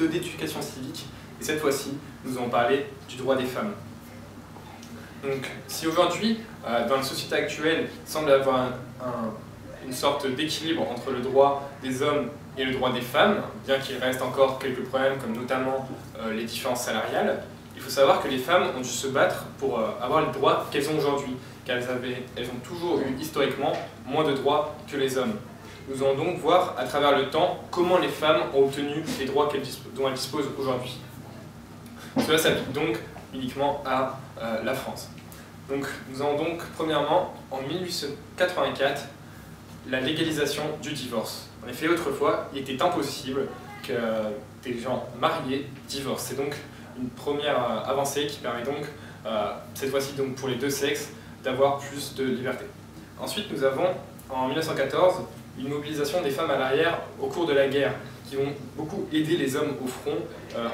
d'éducation civique, et cette fois-ci, nous allons parler du droit des femmes. Donc, si aujourd'hui, dans la société actuelle, il semble y avoir une sorte d'équilibre entre le droit des hommes et le droit des femmes, bien qu'il reste encore quelques problèmes, comme notamment les différences salariales, il faut savoir que les femmes ont dû se battre pour avoir les droits qu'elles ont aujourd'hui, car elles ont toujours eu historiquement moins de droits que les hommes. Nous allons donc voir à travers le temps comment les femmes ont obtenu les droits dont elles disposent aujourd'hui. Cela s'applique donc uniquement à la France. Donc, nous avons donc premièrement en 1884 la légalisation du divorce. En effet, autrefois, il était impossible que des gens mariés divorcent. C'est donc une première avancée qui permet donc, cette fois-ci donc pour les deux sexes, d'avoir plus de liberté. Ensuite, nous avons en 1914 une mobilisation des femmes à l'arrière au cours de la guerre, qui vont beaucoup aider les hommes au front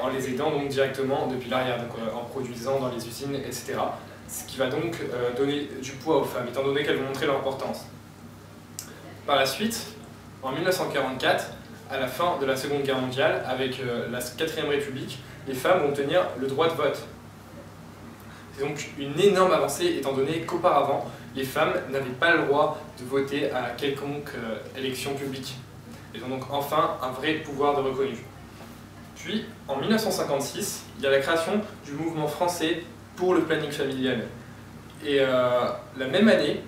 en les aidant donc directement depuis l'arrière, en produisant dans les usines, etc. Ce qui va donc donner du poids aux femmes, étant donné qu'elles vont montrer leur importance. Par la suite, en 1944, à la fin de la Seconde Guerre mondiale, avec la 4ème République, les femmes vont obtenir le droit de vote. C'est donc une énorme avancée, étant donné qu'auparavant, les femmes n'avaient pas le droit de voter à quelconque élection publique. Elles ont donc enfin un vrai pouvoir de reconnu. Puis, en 1956, il y a la création du mouvement français pour le planning familial. Et la même année,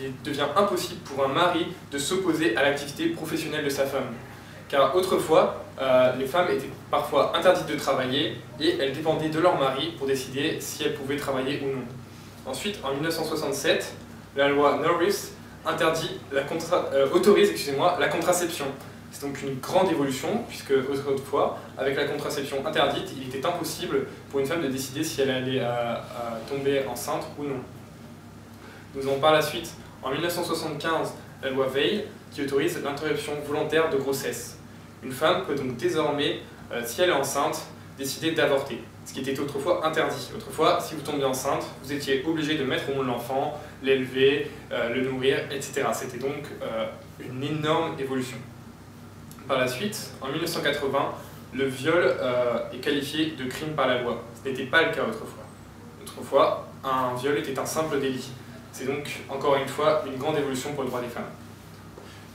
il devient impossible pour un mari de s'opposer à l'activité professionnelle de sa femme. Car autrefois, les femmes étaient parfois interdites de travailler et elles dépendaient de leur mari pour décider si elles pouvaient travailler ou non. Ensuite, en 1967, la loi Norris autorise la contraception. C'est donc une grande évolution, puisque autrefois, avec la contraception interdite, il était impossible pour une femme de décider si elle allait tomber enceinte ou non. Nous avons par la suite, en 1975, la loi Veil, qui autorise l'interruption volontaire de grossesse. Une femme peut donc désormais, si elle est enceinte, décider d'avorter, ce qui était autrefois interdit. Autrefois, si vous tombiez enceinte, vous étiez obligé de mettre au monde l'enfant, l'élever, le nourrir, etc. C'était donc une énorme évolution. Par la suite, en 1980, le viol est qualifié de crime par la loi. Ce n'était pas le cas autrefois. Autrefois, un viol était un simple délit. C'est donc, encore une fois, une grande évolution pour le droit des femmes.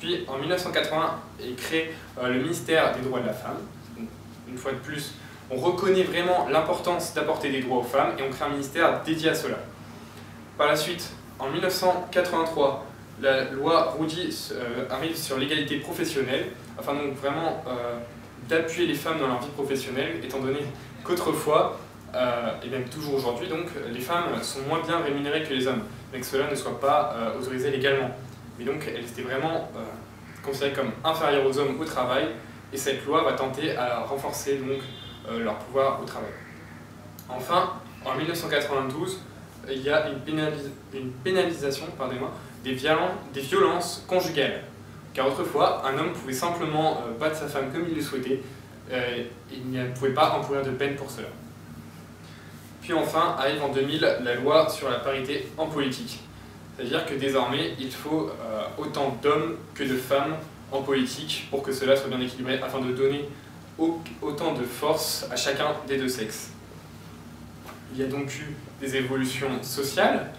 Puis, en 1980, est créé le ministère des droits de la femme. Donc, une fois de plus, on reconnaît vraiment l'importance d'apporter des droits aux femmes et on crée un ministère dédié à cela. Par la suite, en 1983, la loi Roudy arrive sur l'égalité professionnelle, afin donc vraiment d'appuyer les femmes dans leur vie professionnelle, étant donné qu'autrefois, et même toujours aujourd'hui, donc, les femmes sont moins bien rémunérées que les hommes, mais que cela ne soit pas autorisé légalement. Mais donc, elles étaient vraiment considérées comme inférieures aux hommes au travail, et cette loi va tenter à renforcer donc, leur pouvoir au travail. Enfin, en 1992, il y a une pénalisation des violences conjugales. Car autrefois, un homme pouvait simplement battre sa femme comme il le souhaitait, il ne pouvait pas encourir de peine pour cela. Puis enfin, arrive en 2000 la loi sur la parité en politique. C'est-à-dire que désormais, il faut autant d'hommes que de femmes en politique pour que cela soit bien équilibré, afin de donner autant de force à chacun des deux sexes. Il y a donc eu des évolutions sociales,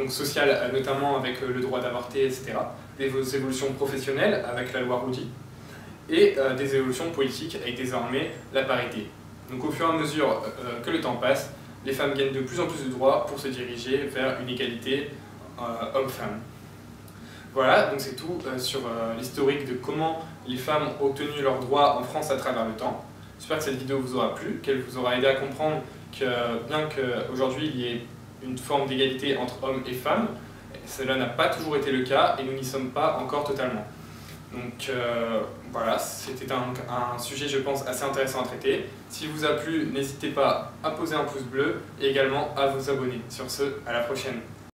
sociales notamment avec le droit d'avorter, etc., des évolutions professionnelles avec la loi Roudy, et des évolutions politiques avec désormais la parité. Donc au fur et à mesure que le temps passe, les femmes gagnent de plus en plus de droits pour se diriger vers une égalité homme-femme. Voilà, donc c'est tout sur l'historique de comment les femmes ont obtenu leurs droits en France à travers le temps. J'espère que cette vidéo vous aura plu, qu'elle vous aura aidé à comprendre que bien qu'aujourd'hui il y ait une forme d'égalité entre hommes et femmes, cela n'a pas toujours été le cas et nous n'y sommes pas encore totalement. Donc voilà, c'était un sujet je pense assez intéressant à traiter. S'il vous a plu, n'hésitez pas à poser un pouce bleu et également à vous abonner. Sur ce, à la prochaine.